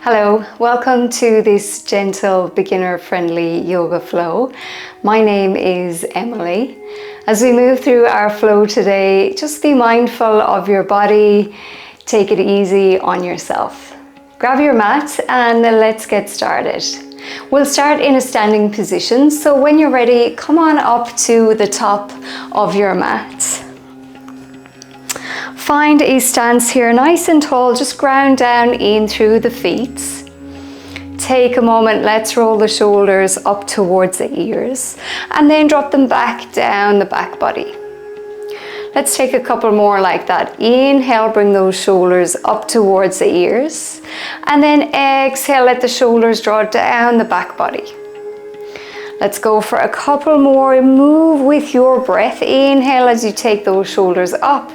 Hello, welcome to this gentle beginner-friendly yoga flow. My name is Emily. As we move through our flow today, just be mindful of your body, take it easy on yourself. Grab your mat and let's get started. We'll start in a standing position, so when you're ready, come on up to the top of your mat. Find a stance here, nice and tall, just ground down in through the feet. Take a moment, let's roll the shoulders up towards the ears and then drop them back down the back body. Let's take a couple more like that. Inhale, bring those shoulders up towards the ears and then exhale, let the shoulders draw down the back body. Let's go for a couple more. Move with your breath. Inhale as you take those shoulders up.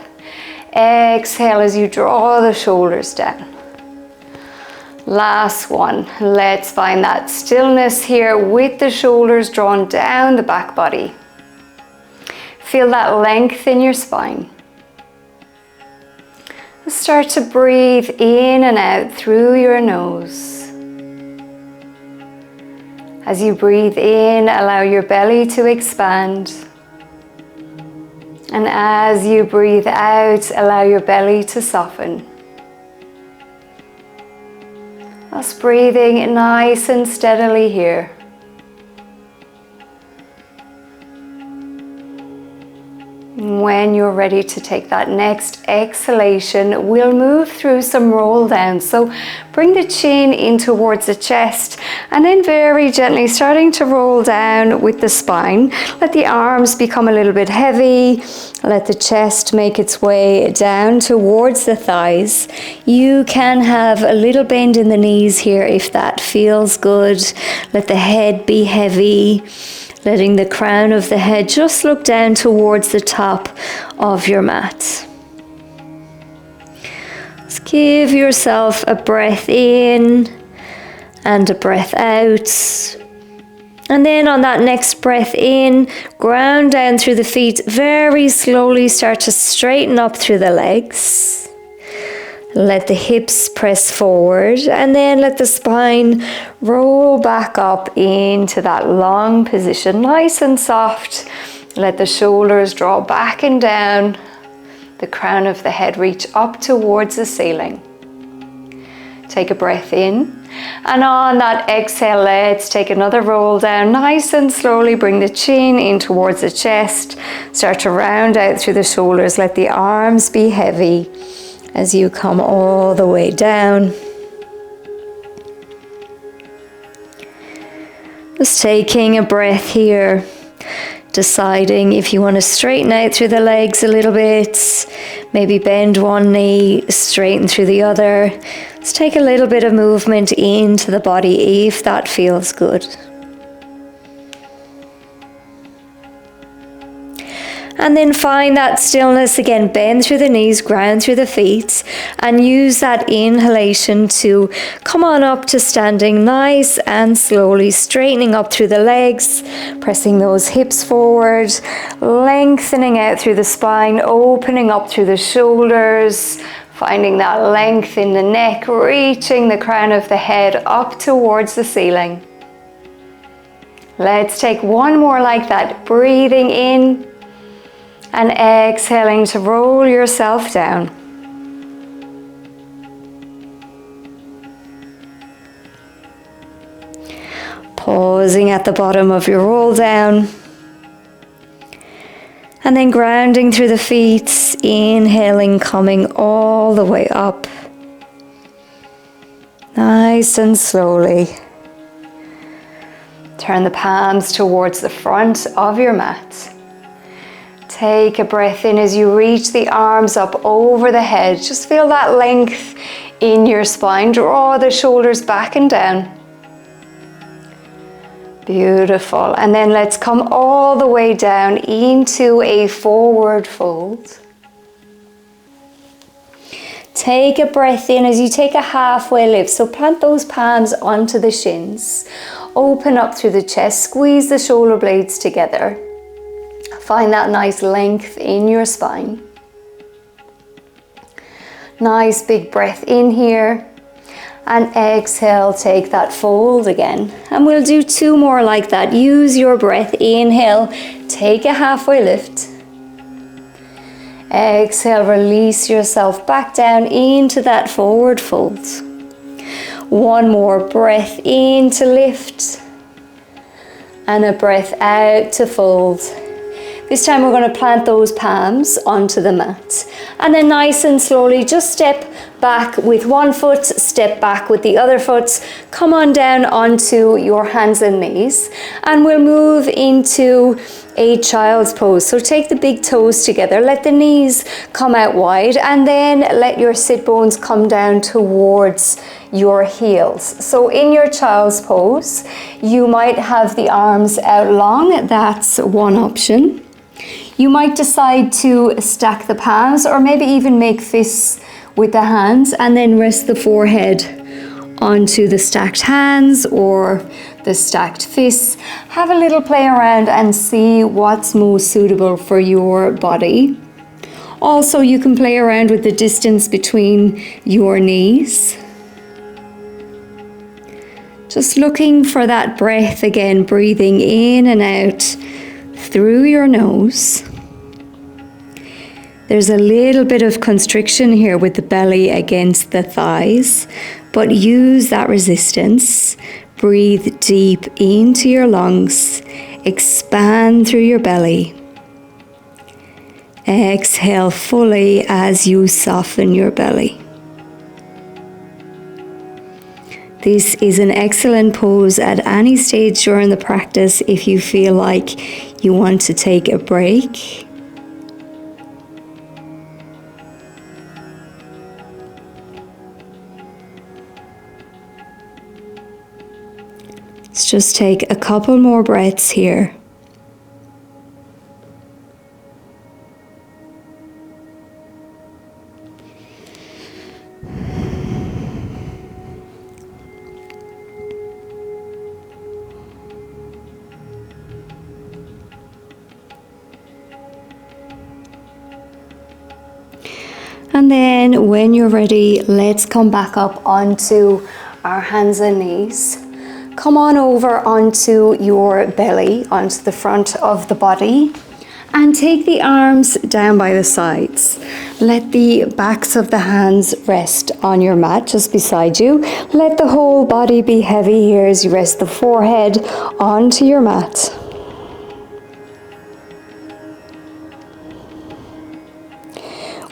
Exhale as you draw the shoulders down. Last one. Let's find that stillness here with the shoulders drawn down the back body. Feel that length in your spine. Start to breathe in and out through your nose. As you breathe in, allow your belly to expand. And as you breathe out, allow your belly to soften. Just breathing nice and steadily here. When you're ready to take that next exhalation, we'll move through some roll down. So bring the chin in towards the chest and then very gently starting to roll down with the spine. Let the arms become a little bit heavy. Let the chest make its way down towards the thighs. You can have a little bend in the knees here if that feels good. Let the head be heavy. Letting the crown of the head just look down towards the top of your mat. Just give yourself a breath in and a breath out. And then on that next breath in, ground down through the feet. Very slowly start to straighten up through the legs. Let the hips press forward and then let the spine roll back up into that long position, nice and soft. Let the shoulders draw back and down. The crown of the head reach up towards the ceiling. Take a breath in. And on that exhale, let's take another roll down. Nice and slowly bring the chin in towards the chest. Start to round out through the shoulders. Let the arms be heavy as you come all the way down. Just taking a breath here, deciding if you want to straighten out through the legs a little bit, maybe bend one knee, straighten through the other. Just take a little bit of movement into the body if that feels good. And then find that stillness again, bend through the knees, ground through the feet, and use that inhalation to come on up to standing nice and slowly, straightening up through the legs, pressing those hips forward, lengthening out through the spine, opening up through the shoulders, finding that length in the neck, reaching the crown of the head up towards the ceiling. Let's take one more like that, breathing in, and exhaling to roll yourself down. Pausing at the bottom of your roll down. And then grounding through the feet, inhaling, coming all the way up. Nice and slowly. Turn the palms towards the front of your mat. Take a breath in as you reach the arms up over the head. Just feel that length in your spine. Draw the shoulders back and down. Beautiful. And then let's come all the way down into a forward fold. Take a breath in as you take a halfway lift. So plant those palms onto the shins. Open up through the chest. Squeeze the shoulder blades together. Find that nice length in your spine. Nice big breath in here. And exhale, take that fold again. And we'll do 2 more like that. Use your breath. Inhale, take a halfway lift. Exhale, release yourself back down into that forward fold. 1 more breath in to lift. And a breath out to fold. This time we're going to plant those palms onto the mat. And then nice and slowly just step back with one foot, step back with the other foot. Come on down onto your hands and knees. And we'll move into a child's pose. So take the big toes together, let the knees come out wide, and then let your sit bones come down towards your heels. So in your child's pose, you might have the arms out long. That's one option. You might decide to stack the palms or maybe even make fists with the hands and then rest the forehead onto the stacked hands or the stacked fists. Have a little play around and see what's most suitable for your body. Also, you can play around with the distance between your knees. Just looking for that breath again, breathing in and out through your nose. There's a little bit of constriction here with the belly against the thighs, but use that resistance. Breathe deep into your lungs. Expand through your belly. Exhale fully as you soften your belly. This is an excellent pose at any stage during the practice if you feel like you want to take a break. Let's just take a couple more breaths here. And then when you're ready, let's come back up onto our hands and knees. Come on over onto your belly, onto the front of the body, and take the arms down by the sides. Let the backs of the hands rest on your mat just beside you. Let the whole body be heavy here as you rest the forehead onto your mat.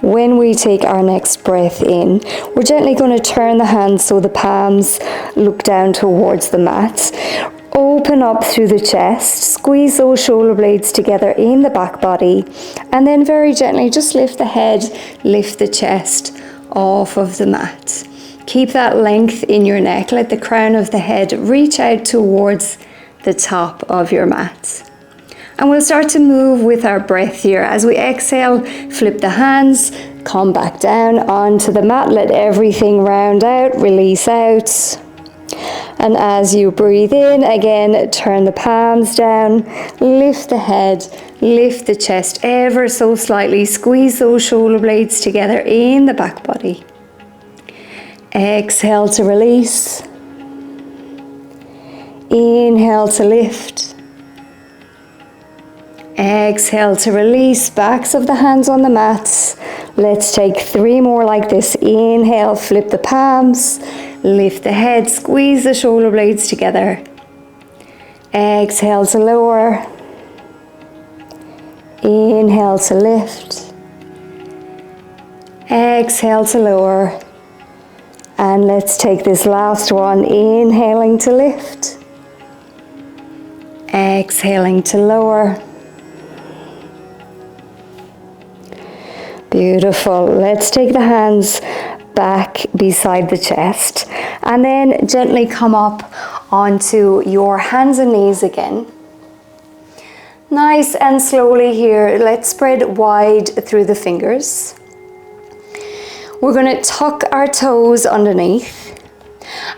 When we take our next breath in, we're gently going to turn the hands so the palms look down towards the mat. Open up through the chest, squeeze those shoulder blades together in the back body, and then very gently just lift the head, lift the chest off of the mat. Keep that length in your neck. Let the crown of the head reach out towards the top of your mat. And we'll start to move with our breath here. As we exhale, flip the hands, come back down onto the mat. Let everything round out, release out. And as you breathe in, again, turn the palms down, lift the head, lift the chest ever so slightly. Squeeze those shoulder blades together in the back body. Exhale to release. Inhale to lift. Exhale to release, backs of the hands on the mats. Let's take 3 more like this. Inhale, flip the palms, lift the head, squeeze the shoulder blades together. Exhale to lower. Inhale to lift. Exhale to lower. And let's take this last one. Inhaling to lift. Exhaling to lower. Beautiful. Let's take the hands back beside the chest and then gently come up onto your hands and knees again. Nice and slowly here, let's spread wide through the fingers. We're going to tuck our toes underneath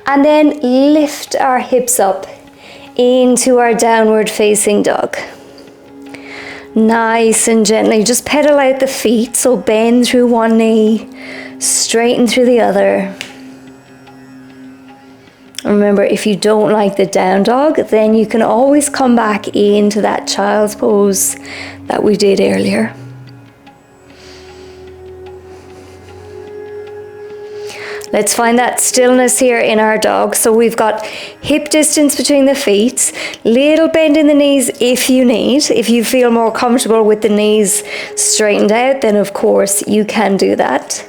and then lift our hips up into our downward facing dog. Nice and gently, just pedal out the feet, so bend through one knee, straighten through the other. Remember, if you don't like the down dog, then you can always come back into that child's pose that we did earlier. Let's find that stillness here in our dog. So we've got hip distance between the feet, little bend in the knees if you need. If you feel more comfortable with the knees straightened out, then of course you can do that.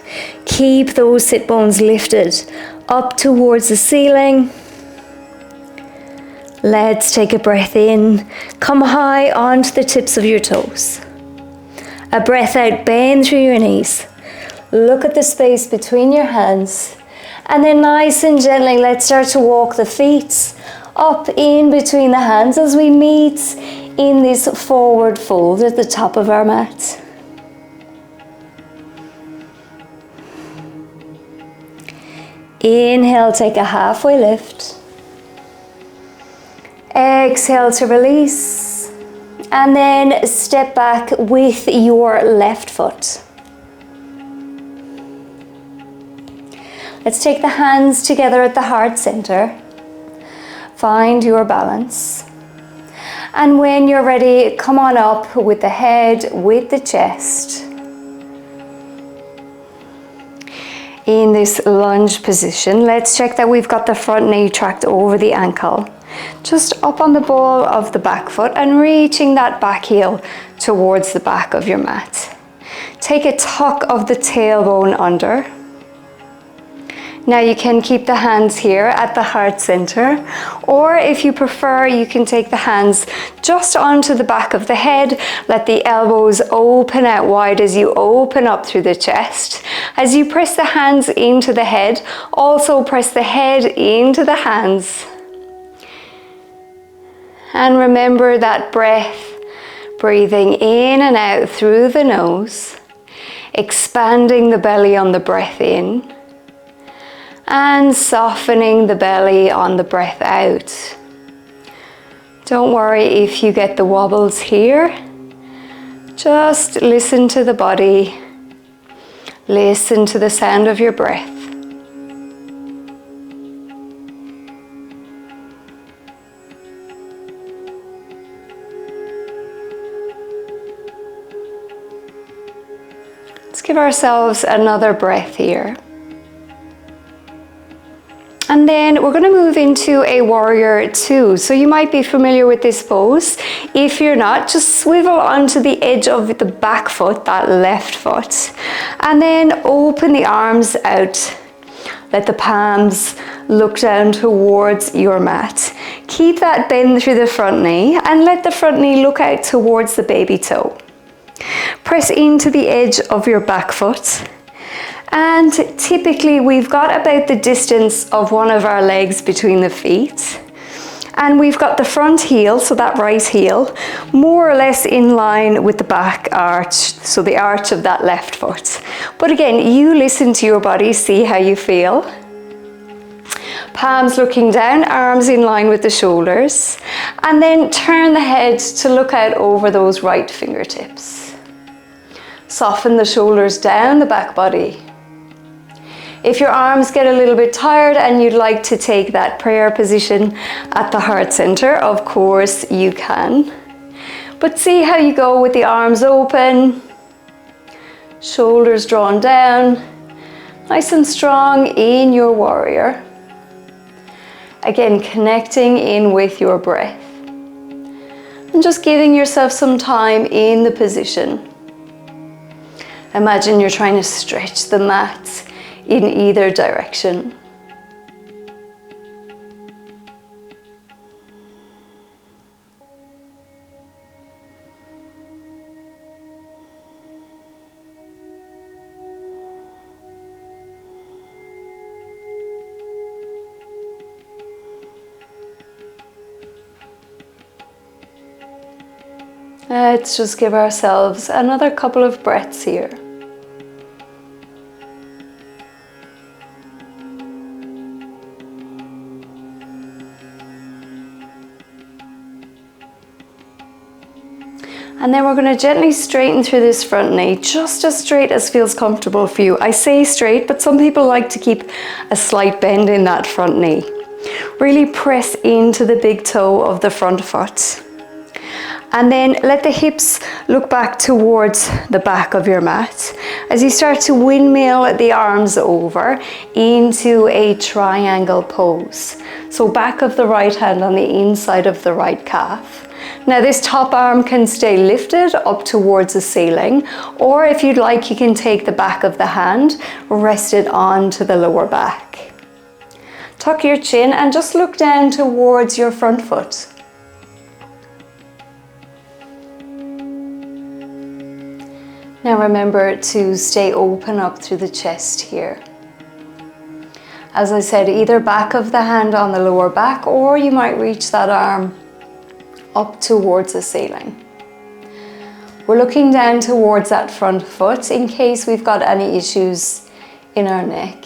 Keep those sit bones lifted up towards the ceiling. Let's take a breath in. Come high onto the tips of your toes. A breath out, bend through your knees. Look at the space between your hands, and then nice and gently let's start to walk the feet up in between the hands as we meet in this forward fold at the top of our mat. Inhale, take a halfway lift. Exhale to release, and then step back with your left foot. Let's take the hands together at the heart center. Find your balance. And when you're ready, come on up with the head, with the chest. In this lunge position, let's check that we've got the front knee tracked over the ankle. Just up on the ball of the back foot and reaching that back heel towards the back of your mat. Take a tuck of the tailbone under. Now you can keep the hands here at the heart center, or if you prefer, you can take the hands just onto the back of the head. Let the elbows open out wide as you open up through the chest. As you press the hands into the head, also press the head into the hands. And remember that breath, breathing in and out through the nose, expanding the belly on the breath in, and softening the belly on the breath out. Don't worry if you get the wobbles here. Just listen to the body. Listen to the sound of your breath. Let's give ourselves another breath here. And then we're going to move into a warrior two. So you might be familiar with this pose. If you're not, just swivel onto the edge of the back foot, that left foot, and then open the arms out. Let the palms look down towards your mat. Keep that bend through the front knee and let the front knee look out towards the baby toe. Press into the edge of your back foot. And typically we've got about the distance of one of our legs between the feet. And we've got the front heel, so that right heel, more or less in line with the back arch, so the arch of that left foot. But again, you listen to your body, see how you feel. Palms looking down, arms in line with the shoulders. And then turn the head to look out over those right fingertips. Soften the shoulders down the back body. If your arms get a little bit tired and you'd like to take that prayer position at the heart center, of course you can. But see how you go with the arms open, shoulders drawn down, nice and strong in your warrior. Again, connecting in with your breath. And just giving yourself some time in the position. Imagine you're trying to stretch the mat in either direction. Let's just give ourselves another couple of breaths here. And then we're going to gently straighten through this front knee, just as straight as feels comfortable for you. I say straight, but some people like to keep a slight bend in that front knee. Really press into the big toe of the front foot. And then let the hips look back towards the back of your mat as you start to windmill the arms over into a triangle pose. So back of the right hand on the inside of the right calf. Now this top arm can stay lifted up towards the ceiling, or if you'd like, you can take the back of the hand, rest it onto the lower back. Tuck your chin and just look down towards your front foot. Now remember to stay open up through the chest here. As I said, either back of the hand on the lower back, or you might reach that arm up towards the ceiling. We're looking down towards that front foot in case we've got any issues in our neck.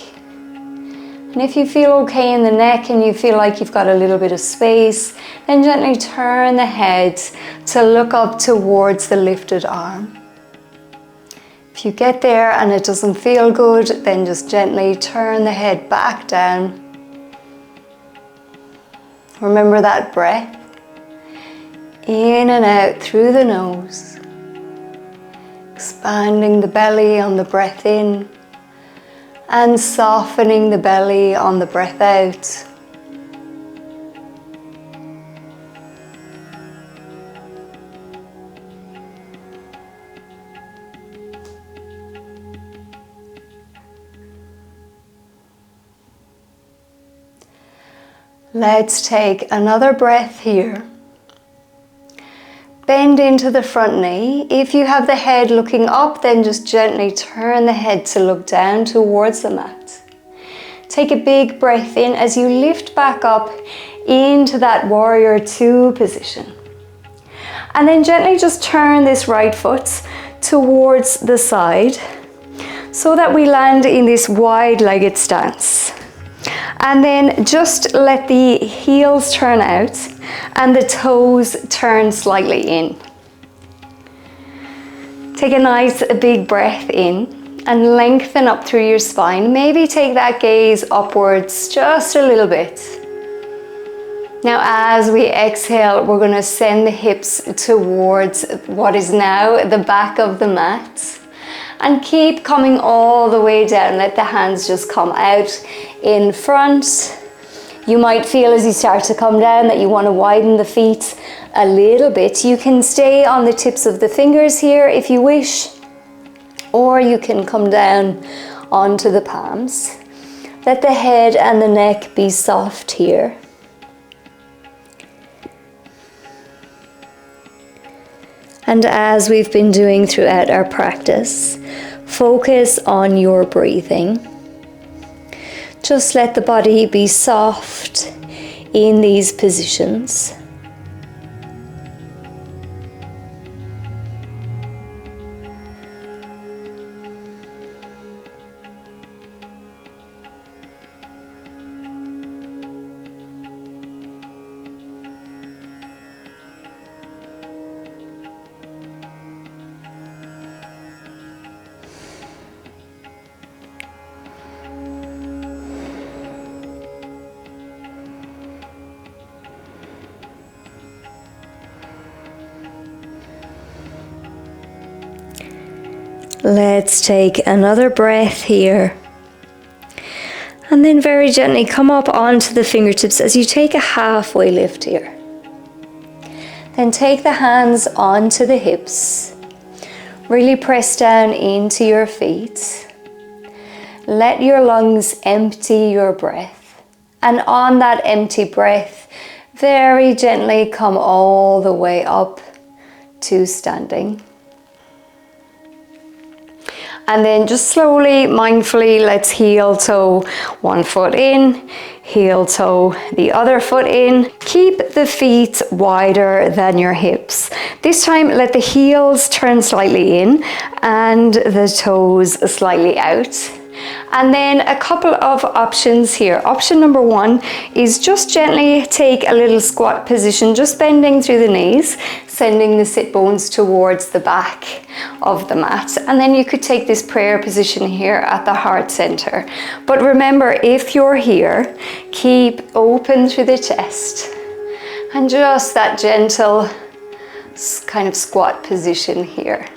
And if you feel okay in the neck and you feel like you've got a little bit of space, then gently turn the head to look up towards the lifted arm. If you get there and it doesn't feel good, then just gently turn the head back down. Remember that breath. In and out through the nose. Expanding the belly on the breath in and softening the belly on the breath out. Let's take another breath here. Bend into the front knee. If you have the head looking up, then just gently turn the head to look down towards the mat. Take a big breath in as you lift back up into that warrior two position. And then gently just turn this right foot towards the side so that we land in this wide-legged stance. And then just let the heels turn out and the toes turn slightly in. Take a nice big breath in and lengthen up through your spine. Maybe take that gaze upwards just a little bit. Now as we exhale, we're going to send the hips towards what is now the back of the mat. And keep coming all the way down. Let the hands just come out in front. You might feel as you start to come down that you want to widen the feet a little bit. You can stay on the tips of the fingers here if you wish, or you can come down onto the palms. Let the head and the neck be soft here. And as we've been doing throughout our practice, focus on your breathing. Just let the body be soft in these positions. Let's take another breath here. And then very gently come up onto the fingertips as you take a halfway lift here. Then take the hands onto the hips. Really press down into your feet. Let your lungs empty your breath. And on that empty breath, very gently come all the way up to standing. And then just slowly, mindfully, let's heel toe one foot in, heel toe the other foot in. Keep the feet wider than your hips. This time, let the heels turn slightly in and the toes slightly out. And then a couple of options here. Option number one is just gently take a little squat position, just bending through the knees, sending the sit bones towards the back of the mat. And then you could take this prayer position here at the heart center. But remember, if you're here, keep open through the chest and just that gentle kind of squat position here.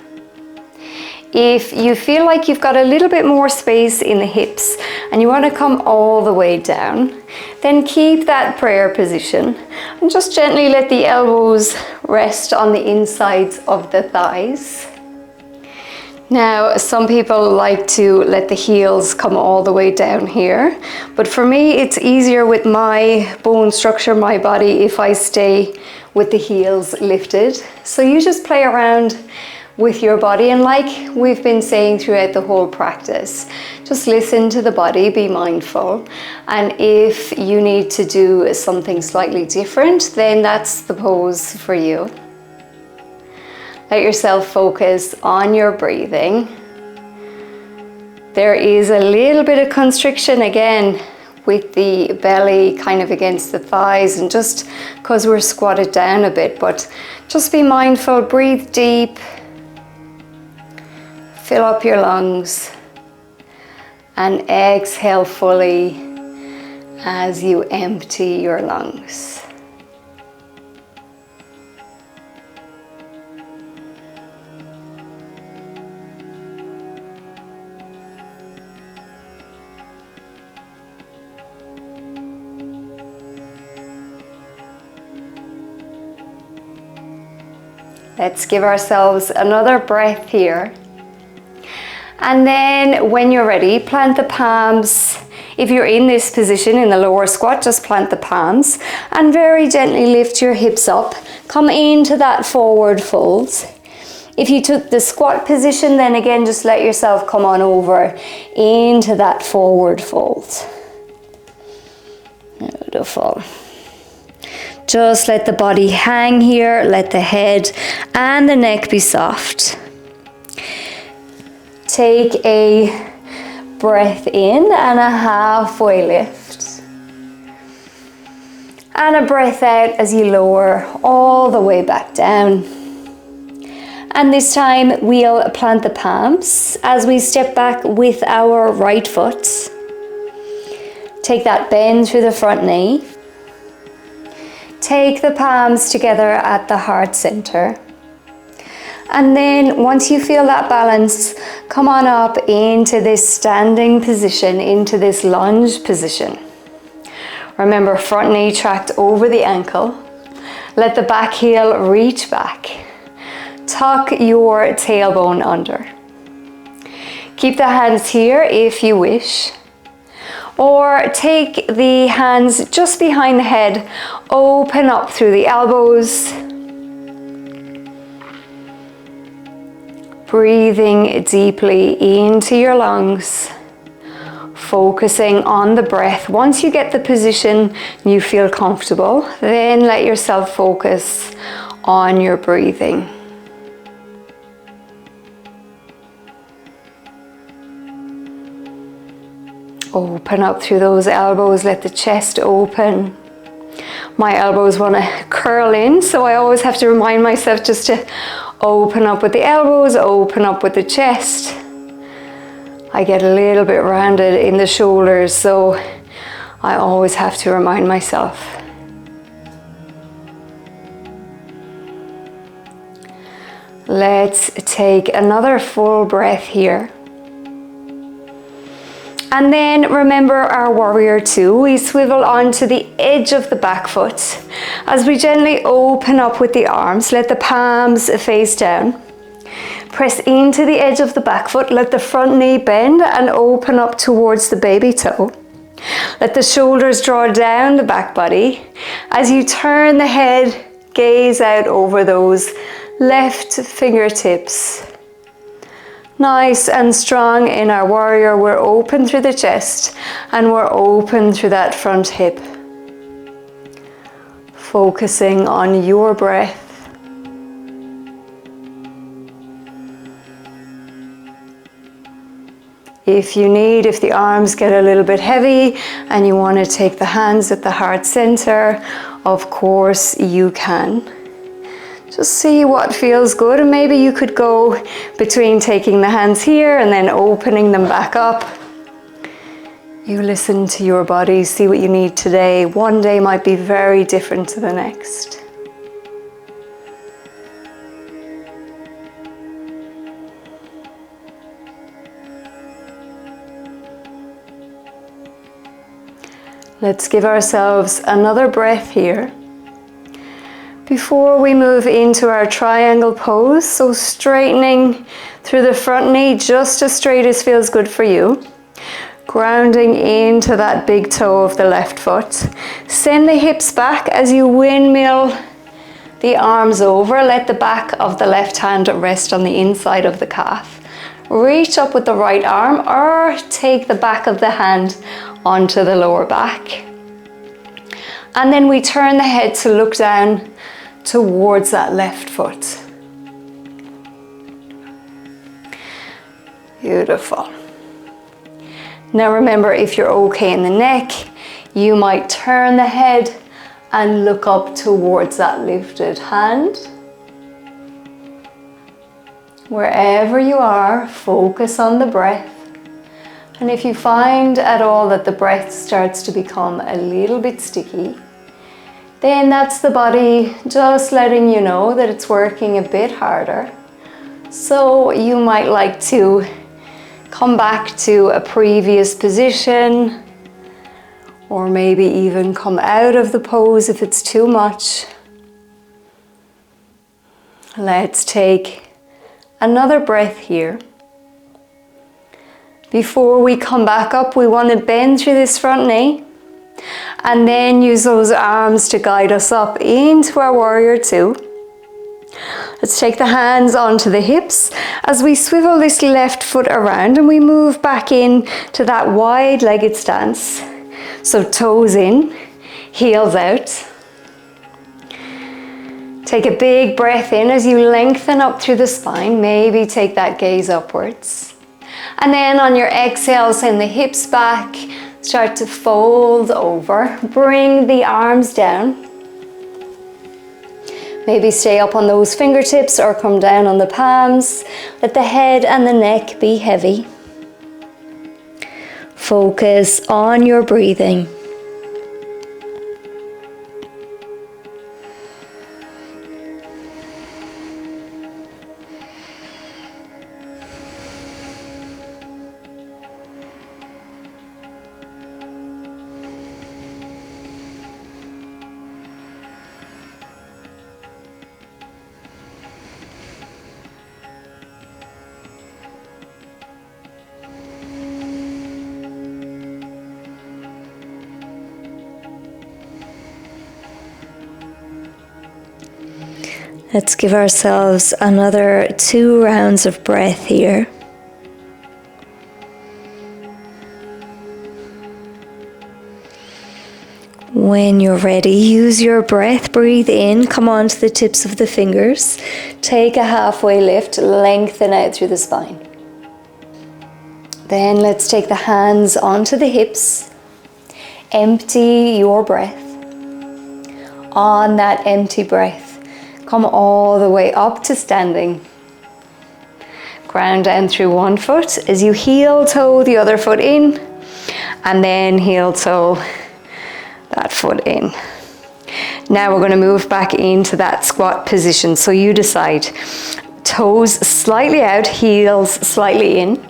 If you feel like you've got a little bit more space in the hips and you want to come all the way down, then keep that prayer position and just gently let the elbows rest on the insides of the thighs. Now, some people like to let the heels come all the way down here, but for me it's easier with my bone structure, my body, if I stay with the heels lifted. So you just play around with your body, and like we've been saying throughout the whole practice, just listen to the body, be mindful, and if you need to do something slightly different, then that's the pose for you. Let yourself focus on your breathing. There is a little bit of constriction again with the belly kind of against the thighs, and just because we're squatted down a bit, but just be mindful, breathe deep. Fill up your lungs and exhale fully as you empty your lungs. Let's give ourselves another breath here. And then when you're ready, plant the palms. If you're in this position in the lower squat, just plant the palms and very gently lift your hips up. Come into that forward fold. If you took the squat position, then again, just let yourself come on over into that forward fold. Beautiful. Just let the body hang here, let the head and the neck be soft. Take a breath in and a halfway lift. And a breath out as you lower all the way back down. And this time we'll plant the palms as we step back with our right foot. Take that bend through the front knee. Take the palms together at the heart center. And then once you feel that balance, come on up into this standing position, into this lunge position. Remember, front knee tracked over the ankle. Let the back heel reach back. Tuck your tailbone under. Keep the hands here if you wish. Or take the hands just behind the head, open up through the elbows. Breathing deeply into your lungs, focusing on the breath. Once you get the position you feel comfortable, then let yourself focus on your breathing. Open up through those elbows, let the chest open. My elbows want to curl in, so I always have to remind myself just to open up with the elbows, open up with the chest. I get a little bit rounded in the shoulders, so I always have to remind myself. Let's take another full breath here. And then remember our warrior two. We swivel onto the edge of the back foot. As we gently open up with the arms, let the palms face down. Press into the edge of the back foot, let the front knee bend and open up towards the baby toe. Let the shoulders draw down the back body. As you turn the head, gaze out over those left fingertips. Nice and strong in our warrior. We're open through the chest and we're open through that front hip. Focusing on your breath. If you need, if the arms get a little bit heavy and you want to take the hands at the heart center, of course you can. Just see what feels good, and maybe you could go between taking the hands here and then opening them back up. You listen to your body, see what you need today. One day might be very different to the next. Let's give ourselves another breath here before we move into our triangle pose. So straightening through the front knee, just as straight as feels good for you. Grounding into that big toe of the left foot. Send the hips back as you windmill the arms over. Let the back of the left hand rest on the inside of the calf. Reach up with the right arm or take the back of the hand onto the lower back. And then we turn the head to look down towards that left foot. Beautiful. Now remember, if you're okay in the neck, you might turn the head and look up towards that lifted hand. Wherever you are, focus on the breath. And if you find at all that the breath starts to become a little bit sticky, then that's the body just letting you know that it's working a bit harder. So you might like to come back to a previous position, or maybe even come out of the pose if it's too much. Let's take another breath here. Before we come back up, we want to bend through this front knee and then use those arms to guide us up into our warrior two. Let's take the hands onto the hips as we swivel this left foot around and we move back in to that wide-legged stance. So toes in, heels out. Take a big breath in as you lengthen up through the spine. Maybe take that gaze upwards. And then on your exhale, send the hips back. Start to fold over. Bring the arms down. Maybe stay up on those fingertips or come down on the palms. Let the head and the neck be heavy. Focus on your breathing. Let's give ourselves another 2 rounds of breath here. When you're ready, use your breath, breathe in, come onto the tips of the fingers, take a halfway lift, lengthen out through the spine. Then let's take the hands onto the hips, empty your breath. On that empty breath, come all the way up to standing. Ground down through one foot as you heel toe the other foot in, and then heel toe that foot in. Now we're going to move back into that squat position. So you decide. Toes slightly out, heels slightly in.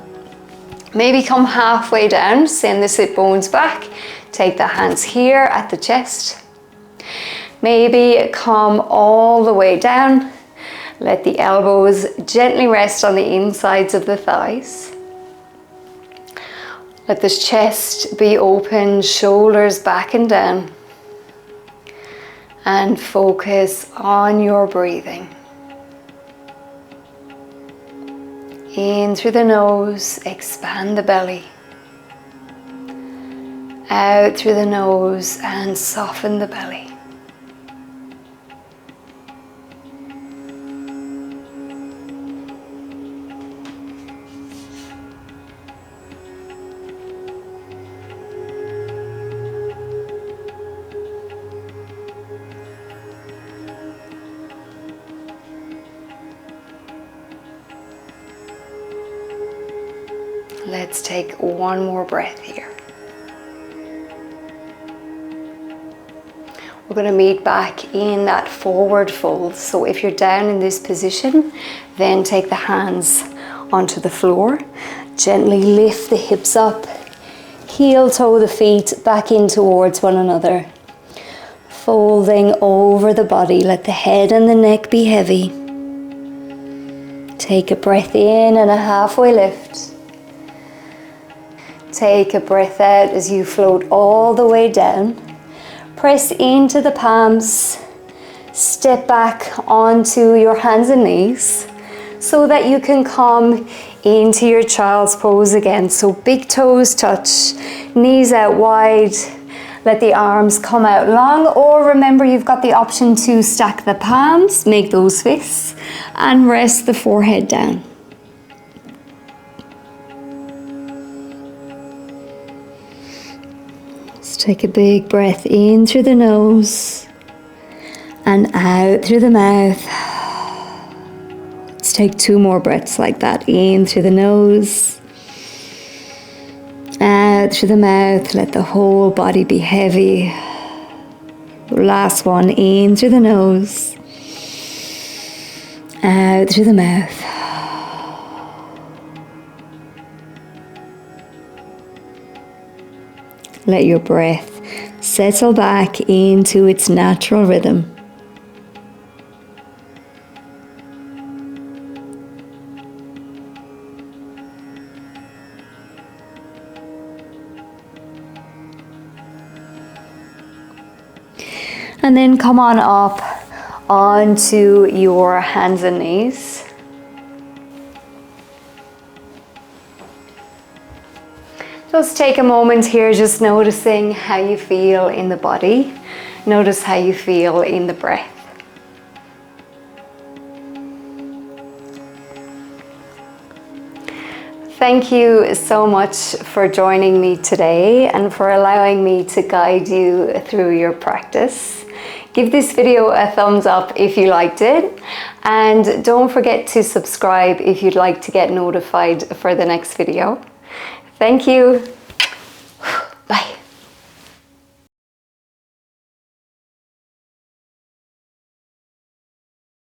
Maybe come halfway down, send the sit bones back. Take the hands here at the chest. Maybe come all the way down. Let the elbows gently rest on the insides of the thighs. Let the chest be open, shoulders back and down. And focus on your breathing. In through the nose, expand the belly. Out through the nose and soften the belly. Let's take one more breath here. We're going to meet back in that forward fold. So if you're down in this position, then take the hands onto the floor. Gently lift the hips up. Heel toe the feet back in towards one another. Folding over the body. Let the head and the neck be heavy. Take a breath in and a halfway lift. Take a breath out as you float all the way down. Press into the palms, step back onto your hands and knees so that you can come into your child's pose again. So big toes touch, knees out wide, let the arms come out long, or remember you've got the option to stack the palms, make those fists, and rest the forehead down. Take a big breath in through the nose and out through the mouth. Let's take 2 more breaths like that. In through the nose, out through the mouth. Let the whole body be heavy. Last one, in through the nose, out through the mouth. Let your breath settle back into its natural rhythm. And then come on up onto your hands and knees. Just take a moment here, just noticing how you feel in the body. Notice how you feel in the breath. Thank you so much for joining me today and for allowing me to guide you through your practice. Give this video a thumbs up if you liked it, and don't forget to subscribe if you'd like to get notified for the next video. Thank you.